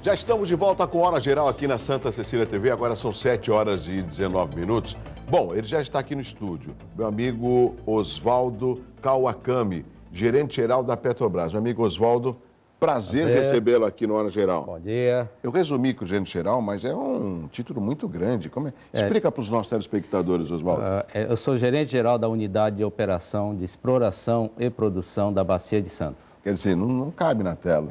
Já estamos de volta com Hora Geral aqui na Santa Cecília TV. Agora são 7 horas e 19 minutos. Bom, ele já está aqui no estúdio. Meu amigo Oswaldo Kawakami, gerente-geral da Petrobras. Meu amigo Oswaldo, prazer recebê-lo aqui no Hora Geral. Bom dia. Eu resumi com o gerente-geral, mas é um título muito grande. Explica para os nossos telespectadores, Oswaldo. Eu sou gerente-geral da Unidade de Operação de Exploração e Produção da Bacia de Santos. Quer dizer, não cabe na tela.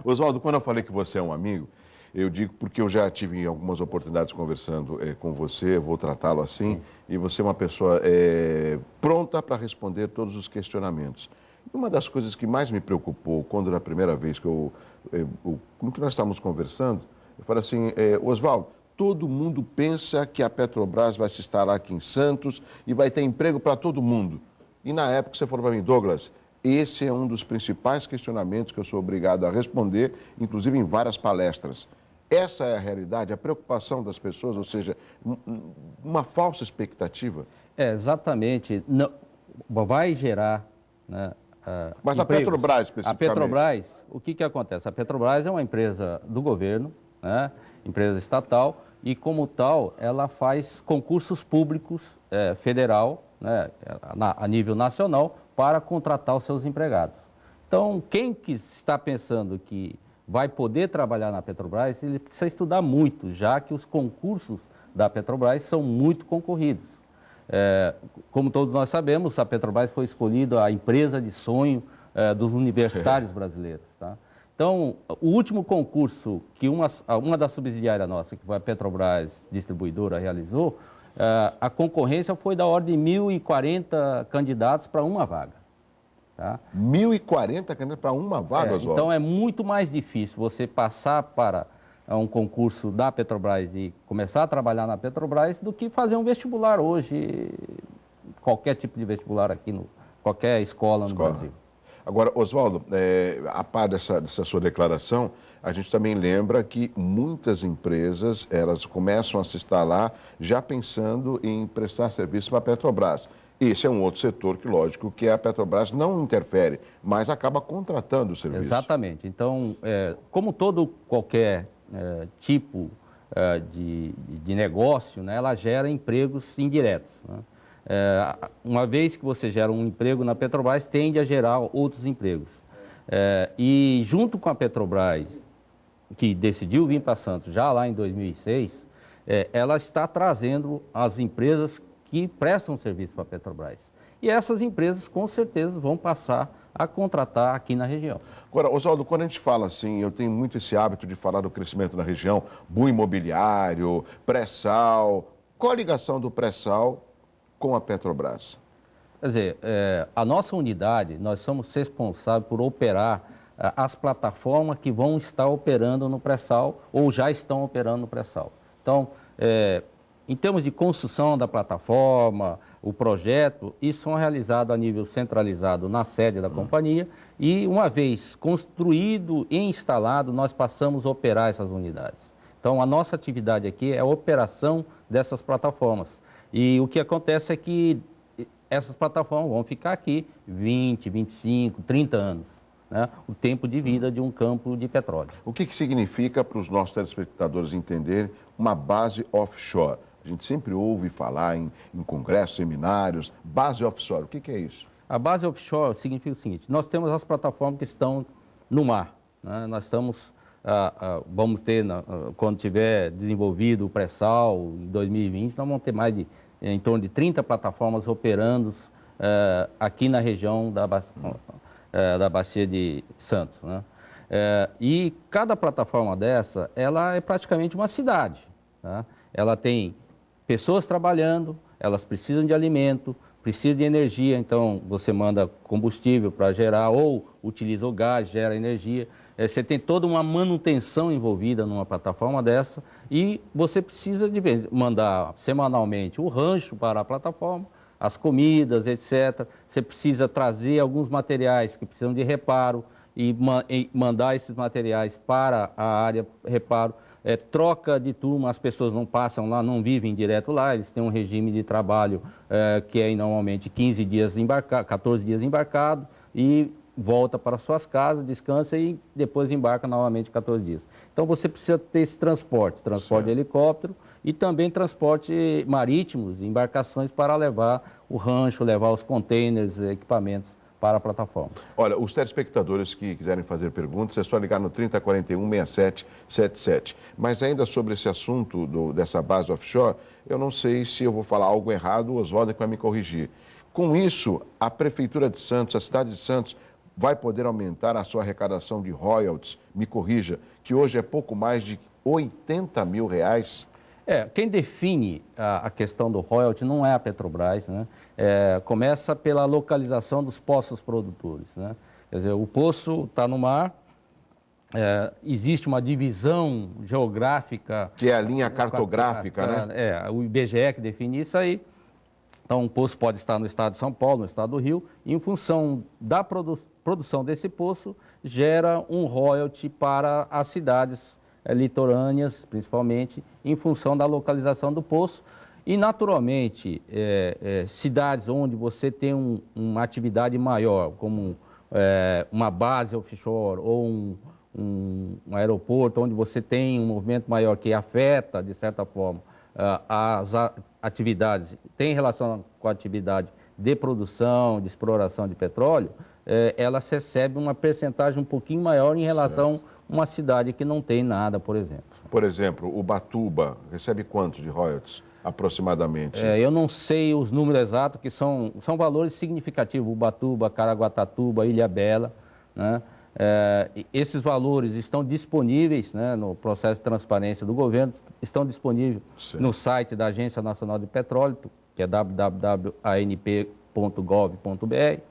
Oswaldo, quando eu falei que você é um amigo, eu digo porque eu já tive algumas oportunidades conversando com você, vou tratá-lo assim, e você é uma pessoa pronta para responder todos os questionamentos. Uma das coisas que mais me preocupou, quando na primeira vez que no que nós estávamos conversando, eu falei assim, Oswaldo, todo mundo pensa que a Petrobras vai se instalar aqui em Santos e vai ter emprego para todo mundo. E na época você falou para mim, Douglas, esse é um dos principais questionamentos que eu sou obrigado a responder, inclusive em várias palestras. Essa é a realidade, a preocupação das pessoas, ou seja, uma falsa expectativa? Exatamente. Não, vai gerar... Né, mas empregos. A Petrobras, especificamente? A Petrobras, o que acontece? A Petrobras é uma empresa do governo, né, empresa estatal, e como tal, ela faz concursos públicos federal, né, a nível nacional, para contratar os seus empregados. Então, quem que está pensando que vai poder trabalhar na Petrobras, ele precisa estudar muito, já que os concursos da Petrobras são muito concorridos. Como todos nós sabemos, a Petrobras foi escolhida a empresa de sonho dos universitários brasileiros. Tá? Então, o último concurso que uma das subsidiárias nossas, que foi a Petrobras Distribuidora, realizou, a concorrência foi da ordem de 1.040 candidatos para uma vaga. Tá? 1.040 candidatos para uma vaga, Oswaldo? Então é muito mais difícil você passar para um concurso da Petrobras e começar a trabalhar na Petrobras do que fazer um vestibular hoje, qualquer tipo de vestibular aqui, qualquer escola no Brasil. Agora, Oswaldo, a par dessa sua declaração, a gente também lembra que muitas empresas, elas começam a se instalar já pensando em prestar serviço para a Petrobras. Esse é um outro setor que, lógico, que a Petrobras não interfere, mas acaba contratando o serviço. Exatamente. Então, como qualquer tipo de negócio, né, ela gera empregos indiretos. Né? Uma vez que você gera um emprego na Petrobras, tende a gerar outros empregos. E junto com a Petrobras, que decidiu vir para Santos já lá em 2006, ela está trazendo as empresas que prestam serviço para a Petrobras. E essas empresas, com certeza, vão passar a contratar aqui na região. Agora, Oswaldo, quando a gente fala assim, eu tenho muito esse hábito de falar do crescimento na região, boom imobiliário, pré-sal. Qual a ligação do pré-sal com a Petrobras? Quer dizer, a nossa unidade, nós somos responsáveis por operar as plataformas que vão estar operando no pré-sal ou já estão operando no pré-sal. Então, em termos de construção da plataforma, o projeto, isso são realizados a nível centralizado na sede da companhia e uma vez construído e instalado, nós passamos a operar essas unidades. Então, a nossa atividade aqui é a operação dessas plataformas. E o que acontece é que essas plataformas vão ficar aqui 20, 25, 30 anos, né? O tempo de vida de um campo de petróleo. O que significa para os nossos telespectadores entenderem uma base offshore? A gente sempre ouve falar em congressos, seminários, base offshore. O que é isso? A base offshore significa o seguinte, nós temos as plataformas que estão no mar, né? Nós estamos, vamos ter, quando tiver desenvolvido o pré-sal em 2020, nós vamos ter em torno de 30 plataformas operando aqui na região da Bacia de Santos. Né? E cada plataforma dessa, ela é praticamente uma cidade. Tá? Ela tem pessoas trabalhando, elas precisam de alimento, precisam de energia, então você manda combustível para gerar ou utiliza o gás, gera energia. Você tem toda uma manutenção envolvida numa plataforma dessa e você precisa mandar semanalmente o rancho para a plataforma, as comidas, etc. Você precisa trazer alguns materiais que precisam de reparo e mandar esses materiais para a área reparo. Troca de turma, as pessoas não passam lá, não vivem direto lá, eles têm um regime de trabalho que é normalmente 15 dias embarcado, 14 dias embarcado e volta para suas casas, descansa e depois embarca novamente 14 dias. Então você precisa ter esse transporte de helicóptero e também transporte marítimos, embarcações para levar o rancho, levar os containers, equipamentos para a plataforma. Olha, os telespectadores que quiserem fazer perguntas, é só ligar no 3041-6777. Mas ainda sobre esse assunto dessa base offshore, eu não sei se eu vou falar algo errado, o Oswaldo é que vai me corrigir. Com isso, a Prefeitura de Santos, a cidade de Santos, vai poder aumentar a sua arrecadação de royalties, me corrija, que hoje é pouco mais de R$80 mil. Quem define a questão do royalty não é a Petrobras, né? Começa pela localização dos poços produtores, né? Quer dizer, o poço está no mar, existe uma divisão geográfica... Que é a linha cartográfica, né? O IBGE que define isso aí. Então, um poço pode estar no estado de São Paulo, no estado do Rio, e em função da produção desse poço, gera um royalty para as cidades litorâneas, principalmente, em função da localização do poço. E, naturalmente, cidades onde você tem uma atividade maior, como uma base offshore ou um aeroporto, onde você tem um movimento maior que afeta, de certa forma, as atividades, tem relação com a atividade de produção, de exploração de petróleo, elas recebem uma percentagem um pouquinho maior em relação a uma cidade que não tem nada, por exemplo. Por exemplo, Ubatuba recebe quanto de royalties, aproximadamente? Eu não sei os números exatos, que são valores significativos. Ubatuba, Caraguatatuba, Ilhabela, né? Esses valores estão disponíveis, né, no processo de transparência do governo, estão disponíveis no site da Agência Nacional de Petróleo, que é www.anp.gov.br,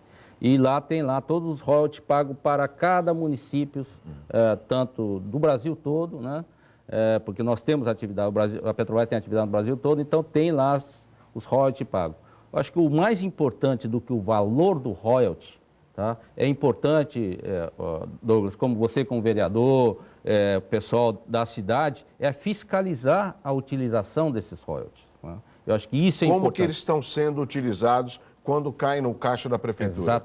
e lá tem todos os royalties pagos para cada município, tanto do Brasil todo, né, porque nós temos atividade, a Petrobras tem atividade no Brasil todo, então tem lá os royalties pagos. Eu acho que o mais importante do que o valor do royalty, tá? É importante, Douglas, como você como vereador, o pessoal da cidade, fiscalizar a utilização desses royalties, né? Eu acho que isso é importante. Como que eles estão sendo utilizados quando caem no caixa da Prefeitura?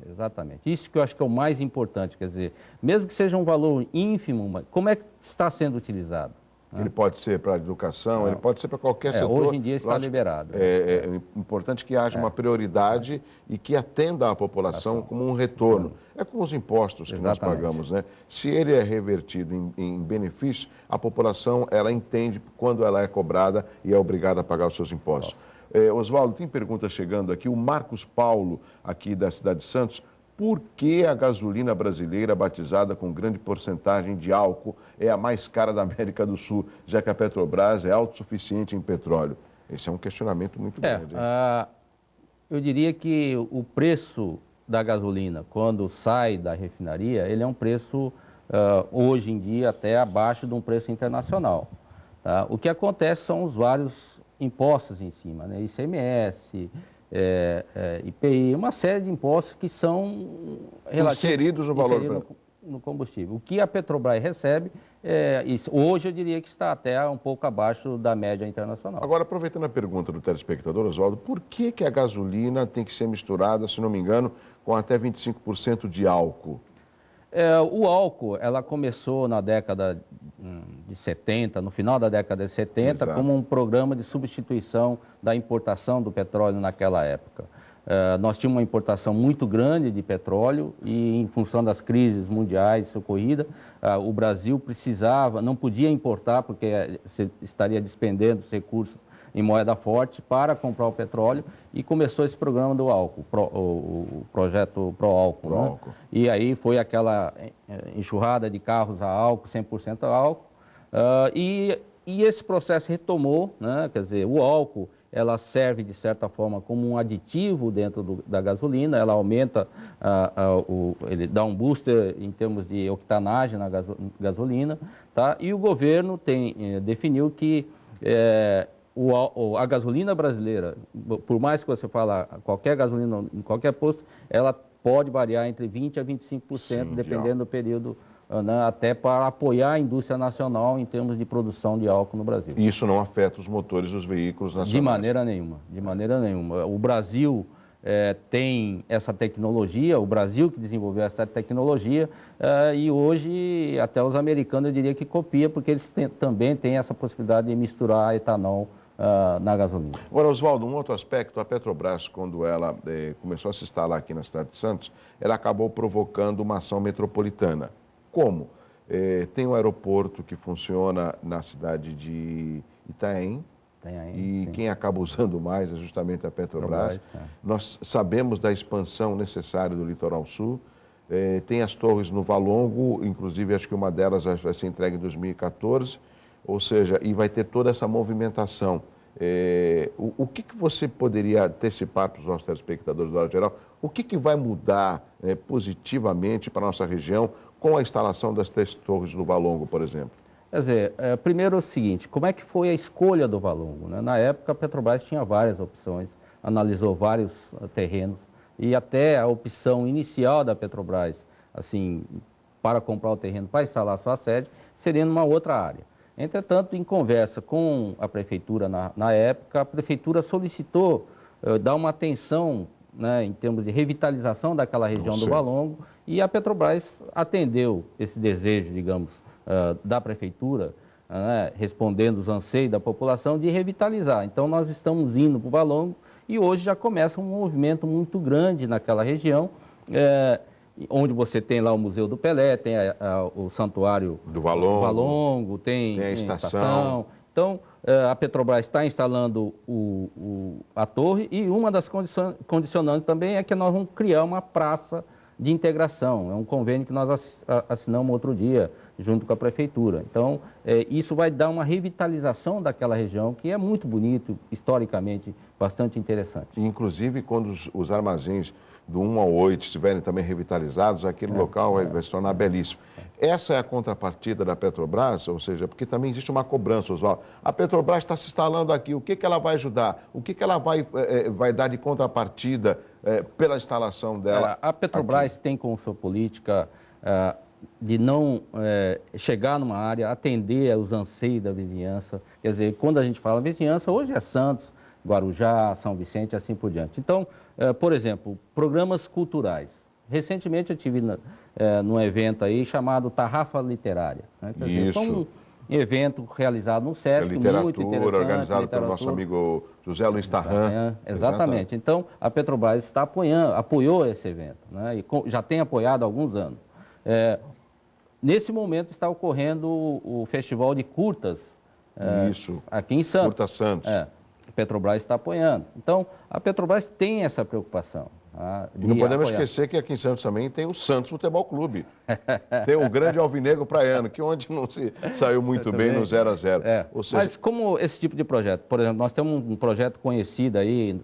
Exatamente. Isso que eu acho que é o mais importante, quer dizer, mesmo que seja um valor ínfimo, mas como é que está sendo utilizado? Ele pode ser para a educação, ele pode ser para qualquer setor. Hoje em dia está liberado. É importante que haja uma prioridade e que atenda a população como um retorno. É como os impostos que nós pagamos, né? Se ele é revertido em benefício, a população, ela entende quando ela é cobrada e é obrigada a pagar os seus impostos. Oswaldo, tem pergunta chegando aqui. O Marcos Paulo, aqui da cidade de Santos: por que a gasolina brasileira, batizada com grande porcentagem de álcool, é a mais cara da América do Sul, já que a Petrobras é autossuficiente em petróleo? Esse é um questionamento muito grande. Eu diria que o preço da gasolina, quando sai da refinaria, ele é um preço, hoje em dia, até abaixo de um preço internacional. Tá? O que acontece são os vários impostos em cima, né? ICMS... IPI, uma série de impostos que são inseridos no valor no combustível. O que a Petrobras recebe, hoje eu diria que está até um pouco abaixo da média internacional. Agora, aproveitando a pergunta do telespectador, Oswaldo, por que a gasolina tem que ser misturada, se não me engano, com até 25% de álcool? O álcool, ela começou na década de 70, no final da década de 70, Exato, como um programa de substituição da importação do petróleo naquela época. Nós tínhamos uma importação muito grande de petróleo e, em função das crises mundiais socorridas, o Brasil precisava, não podia importar porque estaria despendendo os recursos em moeda forte para comprar o petróleo, e começou esse programa do álcool, o projeto Pró-Álcool, né? E aí foi aquela enxurrada de carros a álcool, 100% a álcool, e esse processo retomou, né? Quer dizer, o álcool, ela serve de certa forma como um aditivo dentro da gasolina, ela aumenta, ele dá um booster em termos de octanagem na gasolina, tá? E o governo definiu que a gasolina brasileira, por mais que você fale qualquer gasolina em qualquer posto, ela pode variar entre 20% a 25%, dependendo do período, né, até para apoiar a indústria nacional em termos de produção de álcool no Brasil. E isso não afeta os motores dos veículos nacionais? De maneira nenhuma, de maneira nenhuma. O Brasil, tem essa tecnologia, o Brasil que desenvolveu essa tecnologia, e hoje até os americanos eu diria que copia, porque eles também têm essa possibilidade de misturar etanol na gasolina. Agora, Oswaldo, um outro aspecto, a Petrobras, quando ela começou a se instalar aqui na cidade de Santos, ela acabou provocando uma ação metropolitana. Como? Tem um aeroporto que funciona na cidade de Itaém, e sim. quem acaba usando mais é justamente a Petrobras. Nós sabemos da expansão necessária do Litoral Sul. Tem as torres no Valongo, inclusive acho que uma delas vai ser entregue em 2014, ou seja, e vai ter toda essa movimentação. O que você poderia antecipar para os nossos telespectadores do Hora Geral? O que vai mudar positivamente para a nossa região com a instalação das 3 torres no Valongo, por exemplo? Quer dizer, primeiro é o seguinte, como é que foi a escolha do Valongo, né? Na época, a Petrobras tinha várias opções, analisou vários terrenos, e até a opção inicial da Petrobras, assim, para comprar o terreno para instalar sua sede, seria numa outra área. Entretanto, em conversa com a Prefeitura na época, a Prefeitura solicitou dar uma atenção, né, em termos de revitalização daquela região do Valongo, e a Petrobras atendeu esse desejo, digamos, da Prefeitura, respondendo os anseios da população de revitalizar. Então, nós estamos indo para o Valongo e hoje já começa um movimento muito grande naquela região, onde você tem lá o Museu do Pelé, tem o Santuário do Valongo, tem a estação. Então, a Petrobras está instalando a torre, e uma das condicionantes também é que nós vamos criar uma praça de integração. É um convênio que nós assinamos outro dia, junto com a Prefeitura. Então, isso vai dar uma revitalização daquela região, que é muito bonito, historicamente, bastante interessante. Inclusive, quando os armazéns do 1 ao 8 estiverem também revitalizados, aquele local vai se tornar belíssimo. Essa é a contrapartida da Petrobras, ou seja, porque também existe uma cobrança, Oswaldo. A Petrobras está se instalando aqui, o que ela vai ajudar? O que ela vai dar de contrapartida pela instalação dela? A Petrobras aqui tem como sua política de não chegar numa área, atender aos anseios da vizinhança. Quer dizer, quando a gente fala vizinhança, hoje é Santos, Guarujá, São Vicente e assim por diante. Então, por exemplo, programas culturais. Recentemente eu estive num evento aí chamado Tarrafa Literária. Né? Quer dizer, foi um evento realizado no Sesc, muito interessante. Organizado pelo nosso amigo José Luiz Tarran. Exatamente. Então, a Petrobras está apoiou esse evento, né? E já tem apoiado há alguns anos. Nesse momento está ocorrendo o Festival de Curtas aqui em Santos. Curta Santos. A Petrobras está apoiando. Então, a Petrobras tem essa preocupação. E não podemos esquecer que aqui em Santos também tem o Santos Futebol Clube. Tem o grande alvinegro praiano, que onde não se saiu muito bem no 0-0. Ou seja... Mas como esse tipo de projeto? Por exemplo, nós temos um projeto conhecido aí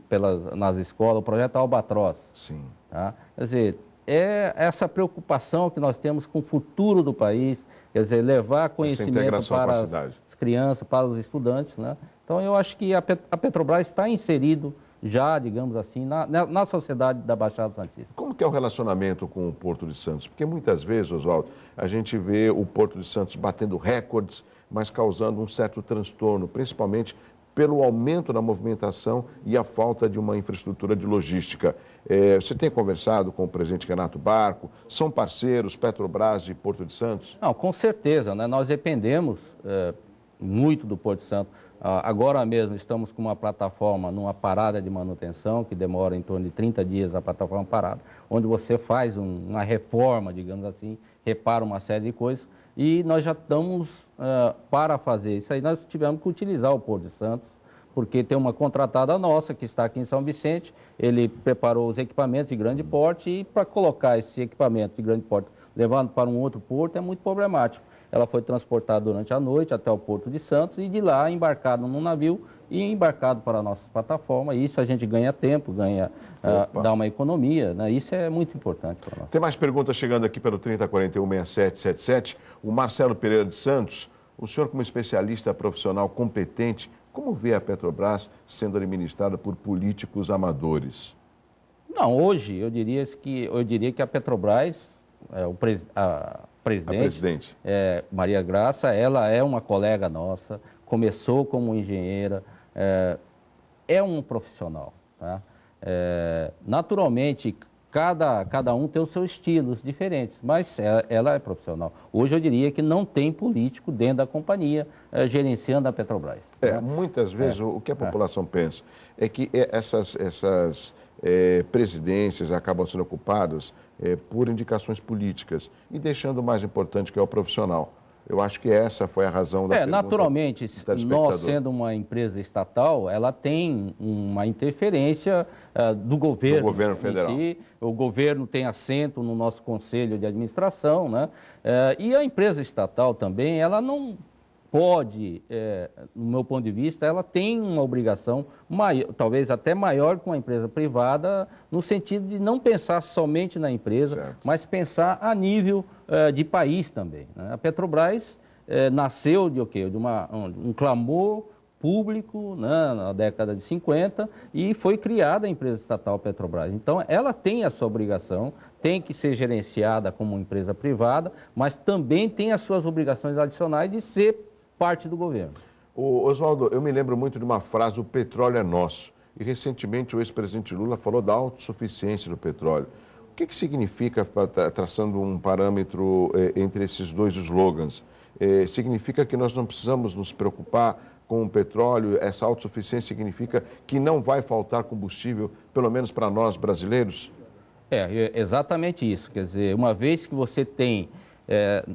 nas escolas, o projeto Albatroz. Sim. Tá? Quer dizer, é essa preocupação que nós temos com o futuro do país, quer dizer, levar conhecimento para as crianças, para os estudantes, né? Então, eu acho que a Petrobras está inserido já, digamos assim, na sociedade da Baixada Santista. Como que é o relacionamento com o Porto de Santos? Porque muitas vezes, Oswaldo, a gente vê o Porto de Santos batendo recordes, mas causando um certo transtorno, principalmente pelo aumento na movimentação e a falta de uma infraestrutura de logística. Você tem conversado com o presidente Renato Barco? São parceiros Petrobras de Porto de Santos? Não, com certeza, né? Nós dependemos muito do Porto de Santos. Agora mesmo estamos com uma plataforma numa parada de manutenção, que demora em torno de 30 dias a plataforma parada, onde você faz uma reforma, digamos assim, repara uma série de coisas, e nós já estamos para fazer isso aí. Nós tivemos que utilizar o Porto de Santos, porque tem uma contratada nossa que está aqui em São Vicente, ele preparou os equipamentos de grande porte, e para colocar esse equipamento de grande porte levando para um outro porto é muito problemático. Ela foi transportada durante a noite até o Porto de Santos e de lá embarcado num navio e embarcado para a nossa plataforma. Isso a gente ganha tempo, dá uma economia, né? Isso é muito importante para nós. Tem mais perguntas chegando aqui pelo 3041-6777. O Marcelo Pereira de Santos, o senhor como especialista profissional competente, como vê a Petrobras sendo administrada por políticos amadores? Não, hoje eu diria que a Petrobras, a presidente, Maria Graça, ela é uma colega nossa, começou como engenheira, é um profissional, tá? Naturalmente, cada um tem os seus estilos diferentes, mas ela é profissional. Hoje eu diria que não tem político dentro da companhia gerenciando a Petrobras. Né? Muitas vezes o que a população pensa é que essas presidências acabam sendo ocupadas por indicações políticas e deixando o mais importante, que é o profissional. Eu acho que essa foi a razão da pergunta naturalmente, do nós sendo uma empresa estatal, ela tem uma interferência do governo federal. em si. O governo tem assento no nosso conselho de administração, né? E a empresa estatal também, ela não pode, no meu ponto de vista, ela tem uma obrigação maior, talvez até maior que uma empresa privada, no sentido de não pensar somente na empresa, certo, mas pensar a nível de país também. Né? A Petrobras nasceu de o quê? De um clamor público, né, na década de 50, e foi criada a empresa estatal Petrobras. Então, ela tem a sua obrigação, tem que ser gerenciada como uma empresa privada, mas também tem as suas obrigações adicionais de ser parte do governo. Oswaldo, eu me lembro muito de uma frase: o petróleo é nosso. E recentemente o ex-presidente Lula falou da autossuficiência do petróleo. O que significa, traçando um parâmetro entre esses dois slogans? Significa que nós não precisamos nos preocupar com o petróleo? Essa autossuficiência significa que não vai faltar combustível, pelo menos para nós brasileiros? Exatamente isso. Quer dizer, uma vez que você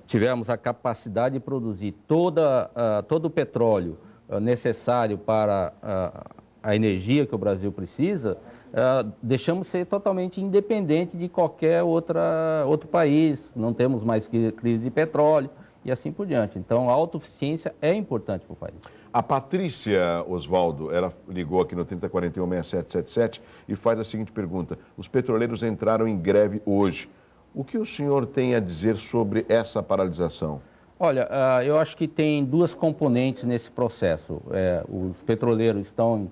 tivermos a capacidade de produzir todo o petróleo necessário para a energia que o Brasil precisa, deixamos de ser totalmente independente de qualquer outro país, não temos mais crise de petróleo e assim por diante. Então, a autossuficiência é importante para o país. A Patrícia, Oswaldo, ela ligou aqui no 3041-6777 e faz a seguinte pergunta: os petroleiros entraram em greve hoje. O que o senhor tem a dizer sobre essa paralisação? Olha, eu acho que tem duas componentes nesse processo. Os petroleiros estão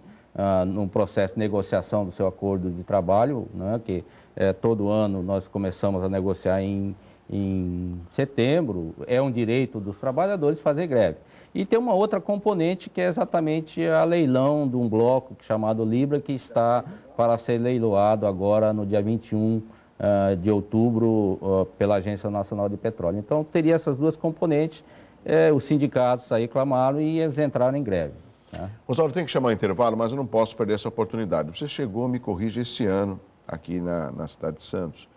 num processo de negociação do seu acordo de trabalho, né, que todo ano nós começamos a negociar em setembro. É um direito dos trabalhadores fazer greve. E tem uma outra componente que é exatamente a leilão de um bloco chamado Libra, que está para ser leiloado agora no dia 21 de outubro pela Agência Nacional de Petróleo. Então, teria essas duas componentes, os sindicatos aí clamaram e eles entraram em greve. Né? Oswaldo, tem que chamar o intervalo, mas eu não posso perder essa oportunidade. Você chegou, me corrige, esse ano aqui na cidade de Santos,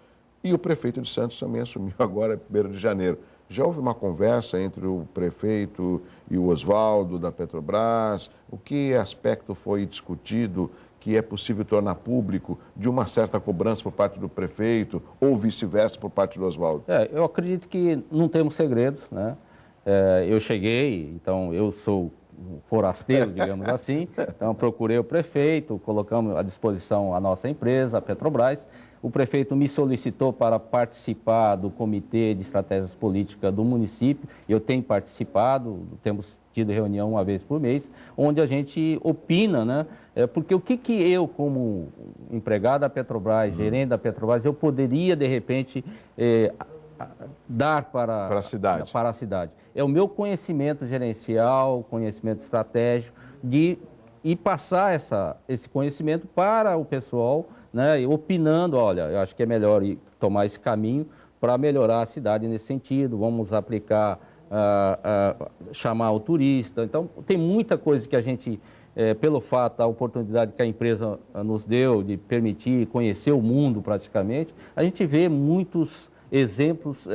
e o prefeito de Santos também assumiu agora, 1º de janeiro. Já houve uma conversa entre o prefeito e o Oswaldo da Petrobras? O que aspecto foi discutido que é possível tornar público de uma certa cobrança por parte do prefeito ou vice-versa por parte do Oswaldo? Eu acredito que não temos segredos, né? Eu cheguei, então eu sou forasteiro, digamos assim, então procurei o prefeito, colocamos à disposição a nossa empresa, a Petrobras. O prefeito me solicitou para participar do Comitê de Estratégias Políticas do município. Eu tenho participado, temos tido reunião uma vez por mês, onde a gente opina, né? Porque o que eu, como empregado da Petrobras, gerente da Petrobras, eu poderia, de repente, dar para a cidade? É o meu conhecimento gerencial, conhecimento estratégico, e passar esse conhecimento para o pessoal, né, opinando: olha, eu acho que é melhor tomar esse caminho para melhorar a cidade nesse sentido, vamos aplicar, chamar o turista. Então, tem muita coisa que a gente, pelo fato, a oportunidade que a empresa nos deu de permitir conhecer o mundo praticamente, a gente vê muitos exemplos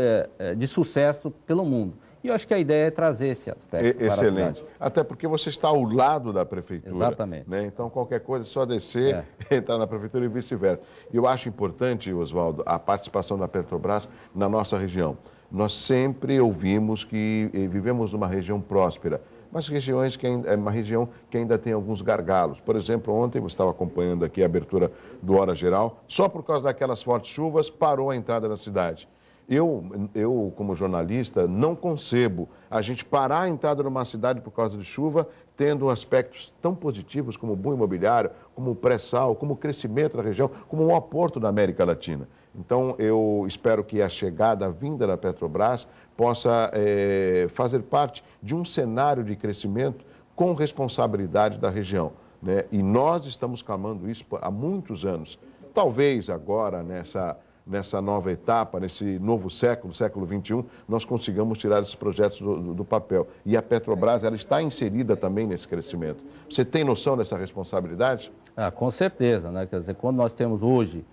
de sucesso pelo mundo. E eu acho que a ideia é trazer esse aspecto para a cidade. Excelente. Até porque você está ao lado da prefeitura. Exatamente. Né? Então, qualquer coisa é só descer, entrar na prefeitura e vice-versa. E eu acho importante, Oswaldo, a participação da Petrobras na nossa região. Nós sempre ouvimos que vivemos numa região próspera, mas é uma região que ainda tem alguns gargalos. Por exemplo, ontem eu estava acompanhando aqui a abertura do Hora Geral, só por causa daquelas fortes chuvas parou a entrada da cidade. Eu, como jornalista, não concebo a gente parar a entrada numa cidade por causa de chuva, tendo aspectos tão positivos como o boom imobiliário, como o pré-sal, como o crescimento da região, como um aporto da América Latina. Então, eu espero que a chegada, a vinda da Petrobras possa fazer parte de um cenário de crescimento com responsabilidade da região. né? E nós estamos clamando isso há muitos anos. Talvez agora, nessa nova etapa, nesse novo século, século XXI, nós consigamos tirar esses projetos do papel. E a Petrobras, ela está inserida também nesse crescimento. Você tem noção dessa responsabilidade? Com certeza, né? Quer dizer, quando nós temos hoje,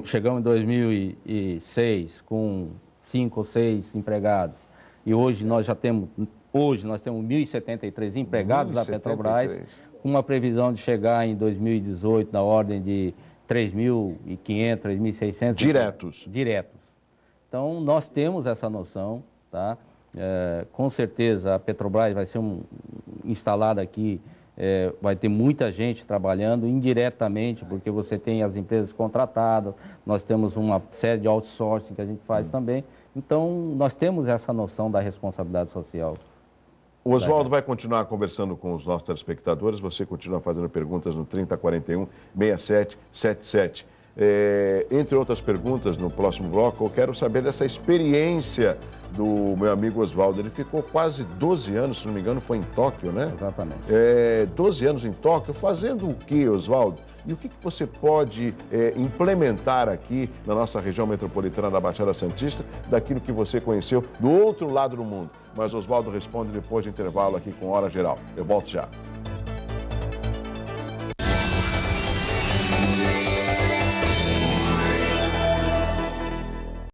chegamos em 2006 com 5 ou 6 empregados, e hoje nós temos 1.073 empregados da Petrobras, com uma previsão de chegar em 2018 na ordem de 3.500, 3.600... Diretos. Então, nós temos essa noção, tá? Com certeza, a Petrobras vai ser instalada aqui, vai ter muita gente trabalhando indiretamente, porque você tem as empresas contratadas, nós temos uma série de outsourcing que a gente faz também. Então, nós temos essa noção da responsabilidade social. O Oswaldo vai continuar conversando com os nossos telespectadores. Você continua fazendo perguntas no 3041-6777. Entre outras perguntas, no próximo bloco, eu quero saber dessa experiência do meu amigo Oswaldo. Ele ficou quase 12 anos, se não me engano, foi em Tóquio, né? Exatamente. 12 anos em Tóquio, fazendo o que, Oswaldo? E o que você pode implementar aqui na nossa região metropolitana da Baixada Santista, daquilo que você conheceu do outro lado do mundo? Mas Oswaldo responde depois de intervalo aqui com Hora Geral. Eu volto já.